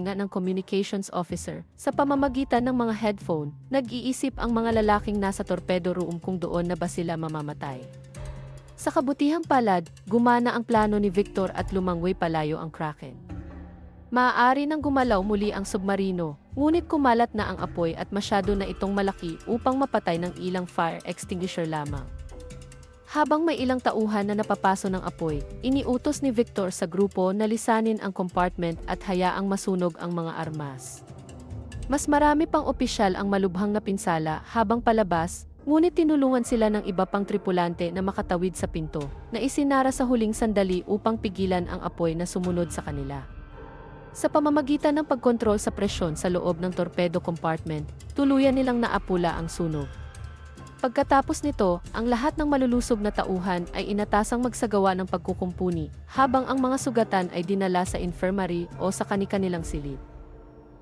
ng communications officer. Sa pamamagitan ng mga headphone, nag-iisip ang mga lalaking nasa torpedo room kung doon na ba sila mamamatay. Sa kabutihang palad, gumana ang plano ni Victor at lumangway palayo ang Kraken. Maaari nang gumalaw muli ang submarino, ngunit kumalat na ang apoy at masyado na itong malaki upang mapatay ng ilang fire extinguisher lamang. Habang may ilang tauhan na napapaso ng apoy, iniutos ni Victor sa grupo na lisanin ang compartment at hayaang masunog ang mga armas. Mas marami pang opisyal ang malubhang napinsala habang palabas, ngunit tinulungan sila ng iba pang tripulante na makatawid sa pinto, na isinara sa huling sandali upang pigilan ang apoy na sumunod sa kanila. Sa pamamagitan ng pagkontrol sa presyon sa loob ng torpedo compartment, tuluyan nilang naapula ang sunog. Pagkatapos nito, ang lahat ng malulusob na tauhan ay inatasang magsagawa ng pagkukumpuni, habang ang mga sugatan ay dinala sa infirmary o sa kani-kanilang silid.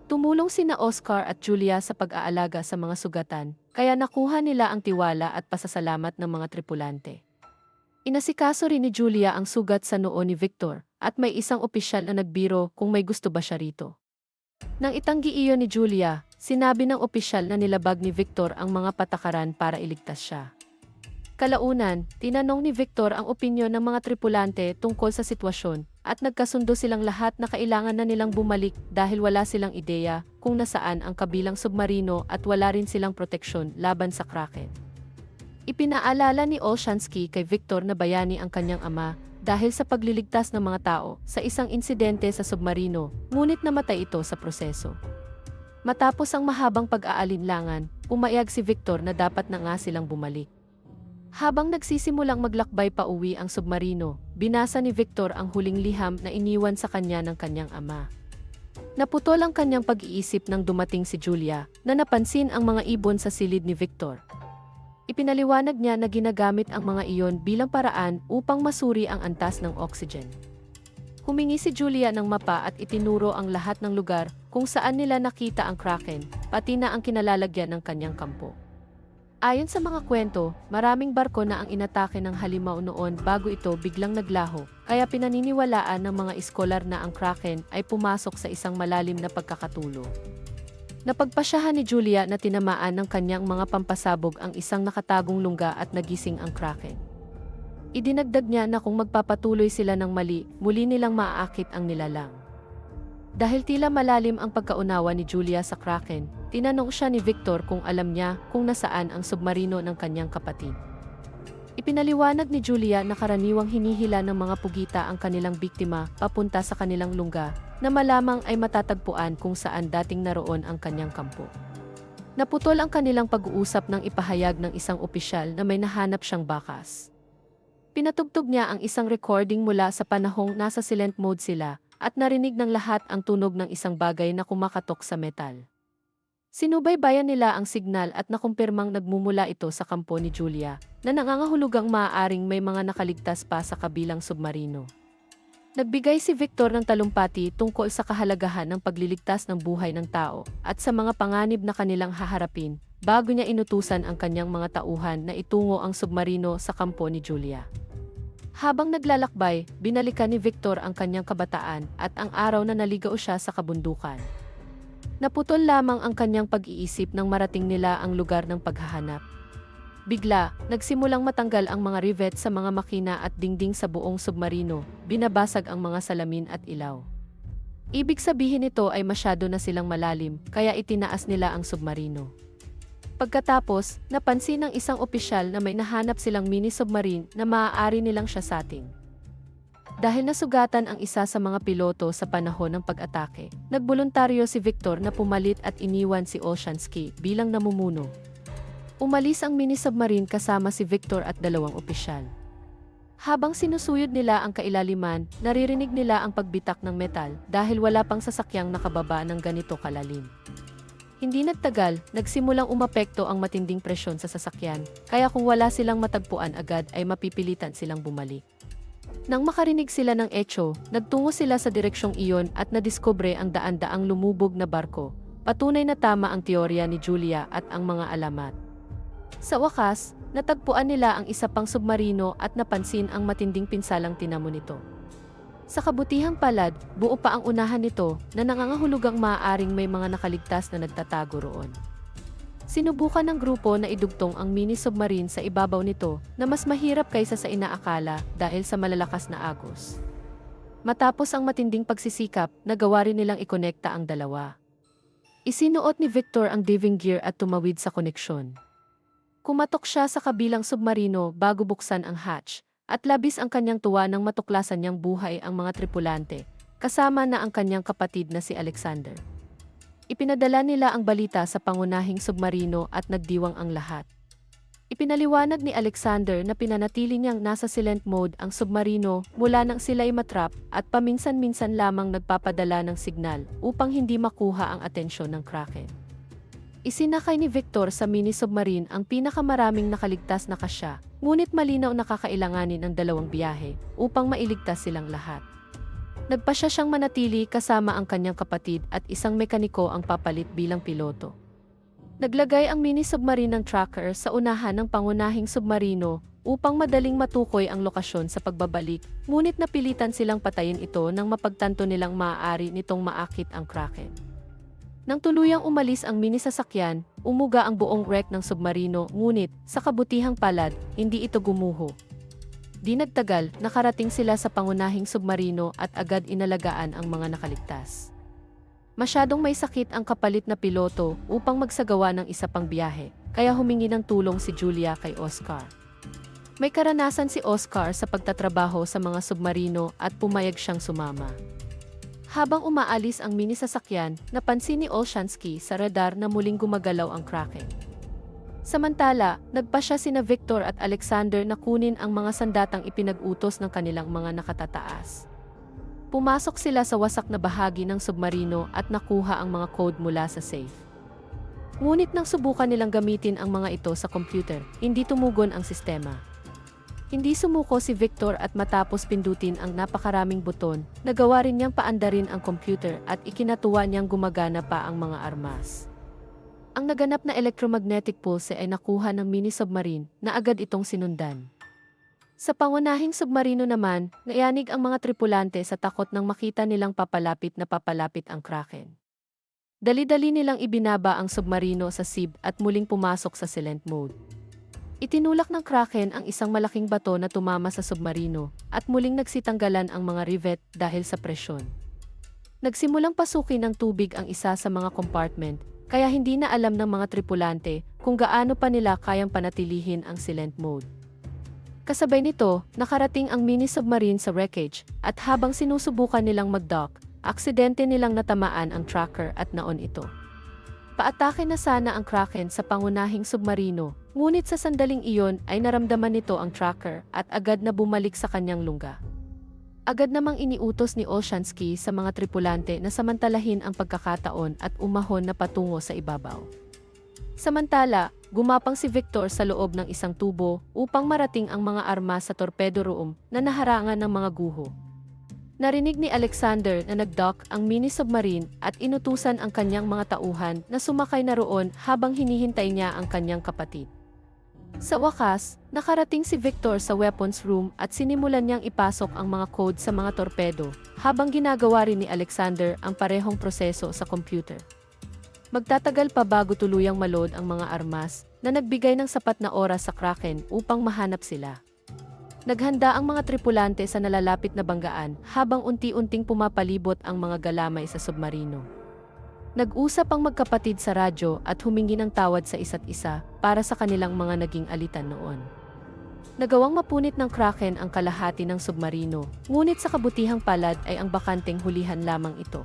Tumulong sina Oscar at Julia sa pag-aalaga sa mga sugatan, kaya nakuha nila ang tiwala at pasasalamat ng mga tripulante. Inasikaso rin ni Julia ang sugat sa noo ni Victor, at may isang opisyal na nagbiro kung may gusto ba siya rito. Nang itanggi iyon ni Julia, sinabi ng opisyal na nilabag ni Victor ang mga patakaran para iligtas siya. Kalaunan, tinanong ni Victor ang opinyon ng mga tripulante tungkol sa sitwasyon, at nagkasundo silang lahat na kailangan na nilang bumalik dahil wala silang ideya kung nasaan ang kabilang submarino at wala rin silang proteksyon laban sa Kraken. Ipinaalala ni Olshansky kay Victor na bayani ang kanyang ama dahil sa pagliligtas ng mga tao sa isang insidente sa submarino, ngunit namatay ito sa proseso. Matapos ang mahabang pag-aalinlangan, pumayag si Victor na dapat na nga silang bumalik. Habang nagsisimulang maglakbay pa uwi ang submarino, binasa ni Victor ang huling liham na iniwan sa kanya ng kanyang ama. Naputol ang kanyang pag-iisip nang dumating si Julia, na napansin ang mga ibon sa silid ni Victor. Ipinaliwanag niya na ginagamit ang mga iyon bilang paraan upang masuri ang antas ng oxygen. Humingi si Julia ng mapa at itinuro ang lahat ng lugar kung saan nila nakita ang Kraken, pati na ang kinalalagyan ng kanyang kampo. Ayon sa mga kwento, maraming barko na ang inatake ng halimaw noon bago ito biglang naglaho, kaya pinaniniwalaan ng mga iskolar na ang Kraken ay pumasok sa isang malalim na pagkakatulo. Napagpasyahan ni Julia na tinamaan ng kanyang mga pampasabog ang isang nakatagong lungga at nagising ang Kraken. Idinagdag niya na kung magpapatuloy sila ng mali, muli nilang maaakit ang nilalang. Dahil tila malalim ang pagkaunawa ni Julia sa Kraken, tinanong siya ni Victor kung alam niya kung nasaan ang submarino ng kanyang kapatid. Ipinaliwanag ni Julia na karaniwang hinihila ng mga pugita ang kanilang biktima papunta sa kanilang lungga, na malamang ay matatagpuan kung saan dating naroon ang kanyang kampo. Naputol ang kanilang pag-uusap nang ipahayag ng isang opisyal na may nahanap siyang bakas. Pinatugtog niya ang isang recording mula sa panahong nasa silent mode sila, at narinig ng lahat ang tunog ng isang bagay na kumakatok sa metal. Sinubaybayan nila ang signal at nakumpirmang nagmumula ito sa kampo ni Julia, na nangangahulugang maaaring may mga nakaligtas pa sa kabilang submarino. Nagbigay si Victor ng talumpati tungkol sa kahalagahan ng pagliligtas ng buhay ng tao at sa mga panganib na kanilang haharapin, bago niya inutusan ang kanyang mga tauhan na itungo ang submarino sa kampo ni Julia. Habang naglalakbay, binalikan ni Victor ang kanyang kabataan at ang araw na naligaw siya sa kabundukan. Naputol lamang ang kanyang pag-iisip nang marating nila ang lugar ng paghahanap. Bigla, nagsimulang matanggal ang mga rivet sa mga makina at dingding sa buong submarino, binabasag ang mga salamin at ilaw. Ibig sabihin nito ay masyado na silang malalim, kaya itinaas nila ang submarino. Pagkatapos, napansin ng isang opisyal na may nahanap silang mini-submarine na maaari nilang siyasatin. Dahil nasugatan ang isa sa mga piloto sa panahon ng pag-atake, nagboluntaryo si Victor na pumalit at iniwan si Olshansky bilang namumuno. Umalis ang mini-submarine kasama si Victor at dalawang opisyal. Habang sinusuyod nila ang kailaliman, naririnig nila ang pagbitak ng metal dahil wala pang sasakyang nakababa ng ganito kalalim. Hindi nagtagal, nagsimulang umapekto ang matinding presyon sa sasakyan, kaya kung wala silang matagpuan agad ay mapipilitan silang bumalik. Nang makarinig sila ng etyo, nagtungo sila sa direksyong iyon at nadiskubre ang daan-daang lumubog na barko. Patunay na tama ang teorya ni Julia at ang mga alamat. Sa wakas, natagpuan nila ang isa pang submarino at napansin ang matinding pinsalang tinamo nito. Sa kabutihang palad, buo pa ang unahan nito na nangangahulugang maaaring may mga nakaligtas na nagtatago roon. Sinubukan ng grupo na idugtong ang mini-submarine sa ibabaw nito na mas mahirap kaysa sa inaakala dahil sa malalakas na agos. Matapos ang matinding pagsisikap, nagawa rin nilang ikonekta ang dalawa. Isinuot ni Victor ang diving gear at tumawid sa koneksyon. Kumatok siya sa kabilang submarino bago buksan ang hatch, at labis ang kanyang tuwa nang matuklasan niyang buhay ang mga tripulante, kasama na ang kanyang kapatid na si Alexander. Ipinadala nila ang balita sa pangunahing submarino at nagdiwang ang lahat. Ipinaliwanag ni Alexander na pinanatili niyang nasa silent mode ang submarino mula nang sila'y matrap at paminsan-minsan lamang nagpapadala ng signal upang hindi makuha ang atensyon ng Kraken. Isinakay ni Victor sa mini-submarine ang pinakamaraming nakaligtas na kasya, ngunit malinaw na kakailanganin ang dalawang biyahe upang mailigtas silang lahat. Nagpasya siyang manatili kasama ang kanyang kapatid at isang mekaniko ang papalit bilang piloto. Naglagay ang mini-submarine ng tracker sa unahan ng pangunahing submarino upang madaling matukoy ang lokasyon sa pagbabalik, ngunit napilitan silang patayin ito nang mapagtanto nilang maaari nitong maakit ang Kraken. Nang tuluyang umalis ang mini-sasakyan, umuga ang buong wreck ng submarino, ngunit sa kabutihang palad, hindi ito gumuho. Di nagtagal, nakarating sila sa pangunahing submarino at agad inalagaan ang mga nakaligtas. Masyadong may sakit ang kapalit na piloto upang magsagawa ng isa pang biyahe, kaya humingi ng tulong si Julia kay Oscar. May karanasan si Oscar sa pagtatrabaho sa mga submarino at pumayag siyang sumama. Habang umaalis ang mini-sasakyan, napansin ni Olshansky sa radar na muling gumagalaw ang Kraken. Samantala, nagpasya sina Victor at Alexander na kunin ang mga sandatang ipinag-utos ng kanilang mga nakatataas. Pumasok sila sa wasak na bahagi ng submarino at nakuha ang mga code mula sa safe. Ngunit nang subukan nilang gamitin ang mga ito sa computer, hindi tumugon ang sistema. Hindi sumuko si Victor at matapos pindutin ang napakaraming buton, nagawa rin niyang paandarin ang computer at ikinatuwa niyang gumagana pa ang mga armas. Ang naganap na electromagnetic pulse ay nakuha ng mini-submarine na agad itong sinundan. Sa pangunahing submarino naman, nayanig ang mga tripulante sa takot nang makita nilang papalapit ang Kraken. Dali-dali nilang ibinaba ang submarino sa SIB at muling pumasok sa silent mode. Itinulak ng Kraken ang isang malaking bato na tumama sa submarino at muling nagsitanggalan ang mga rivet dahil sa presyon. Nagsimulang pasukin ng tubig ang isa sa mga compartment, kaya hindi na alam ng mga tripulante kung gaano pa nila kayang panatilihin ang silent mode. Kasabay nito, nakarating ang mini-submarine sa wreckage at habang sinusubukan nilang mag-dock, aksidente nilang natamaan ang tracker at naon ito. Paatake na sana ang Kraken sa pangunahing submarino, ngunit sa sandaling iyon ay naramdaman nito ang tracker at agad na bumalik sa kanyang lungga. Agad namang iniutos ni Olshansky sa mga tripulante na samantalahin ang pagkakataon at umahon na patungo sa ibabaw. Samantala, gumapang si Victor sa loob ng isang tubo upang marating ang mga armas sa torpedo room na naharangan ng mga guho. Narinig ni Alexander na nag-dock ang mini-submarine at inutusan ang kanyang mga tauhan na sumakay na roon habang hinihintay niya ang kanyang kapatid. Sa wakas, nakarating si Victor sa weapons room at sinimulan niyang ipasok ang mga code sa mga torpedo habang ginagawa rin ni Alexander ang parehong proseso sa computer. Magtatagal pa bago tuluyang maload ang mga armas na nagbigay ng sapat na oras sa Kraken upang mahanap sila. Naghanda ang mga tripulante sa nalalapit na banggaan habang unti-unting pumapalibot ang mga galamay sa submarino. Nag-usap ang magkapatid sa radyo at humingi ng tawad sa isa't isa para sa kanilang mga naging alitan noon. Nagawang mapunit ng Kraken ang kalahati ng submarino, ngunit sa kabutihang palad ay ang bakanteng hulihan lamang ito.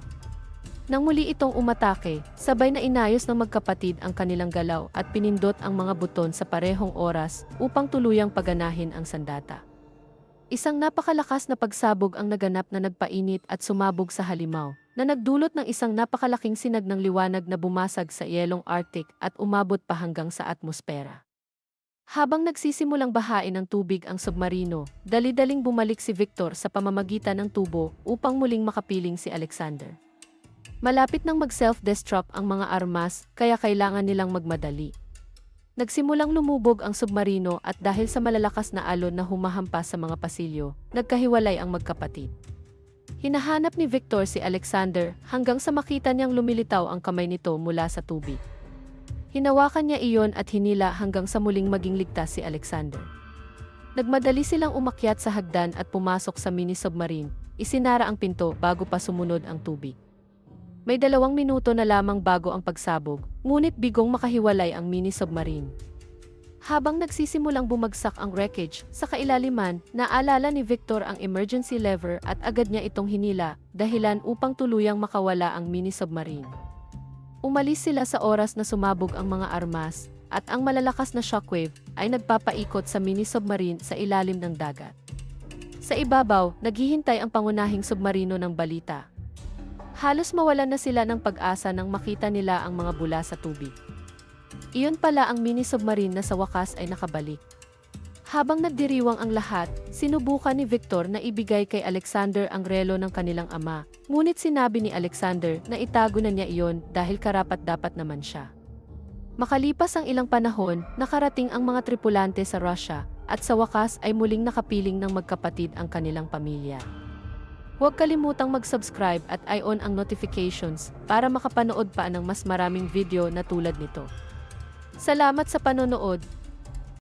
Nang muli itong umatake, sabay na inayos ng magkapatid ang kanilang galaw at pinindot ang mga buton sa parehong oras upang tuluyang paganahin ang sandata. Isang napakalakas na pagsabog ang naganap na nagpainit at sumabog sa halimaw, na nagdulot ng isang napakalaking sinag ng liwanag na bumasag sa yelong Arctic at umabot pa hanggang sa atmosfera. Habang nagsisimulang bahain ng tubig ang submarino, dali-daling bumalik si Victor sa pamamagitan ng tubo upang muling makapiling si Alexander. Malapit nang mag-self-destruct ang mga armas, kaya kailangan nilang magmadali. Nagsimulang lumubog ang submarino at dahil sa malalakas na alon na humahampas sa mga pasilyo, nagkahiwalay ang magkapatid. Hinahanap ni Victor si Alexander hanggang sa makita niyang lumilitaw ang kamay nito mula sa tubig. Hinawakan niya iyon at hinila hanggang sa muling maging ligtas si Alexander. Nagmadali silang umakyat sa hagdan at pumasok sa mini-submarine. Isinara ang pinto bago pa sumunod ang tubig. May 2 minuto na lamang bago ang pagsabog, ngunit bigong makahiwalay ang mini-submarine. Habang nagsisimulang bumagsak ang wreckage sa kailaliman, naalala ni Victor ang emergency lever at agad niya itong hinila, dahilan upang tuluyang makawala ang mini-submarine. Umalis sila sa oras na sumabog ang mga armas, at ang malalakas na shockwave ay nagpapaikot sa mini-submarine sa ilalim ng dagat. Sa ibabaw, naghihintay ang pangunahing submarino ng balita. Halos mawalan na sila ng pag-asa nang makita nila ang mga bula sa tubig. Iyon pala ang mini-submarine na sa wakas ay nakabalik. Habang nagdiriwang ang lahat, sinubukan ni Victor na ibigay kay Alexander ang relo ng kanilang ama, ngunit sinabi ni Alexander na itago na niya iyon dahil karapat-dapat naman siya. Makalipas ang ilang panahon, nakarating ang mga tripulante sa Russia, at sa wakas ay muling nakapiling ng magkapatid ang kanilang pamilya. Huwag kalimutang mag-subscribe at i-on ang notifications para makapanood pa ng mas maraming video na tulad nito. Salamat sa panonood.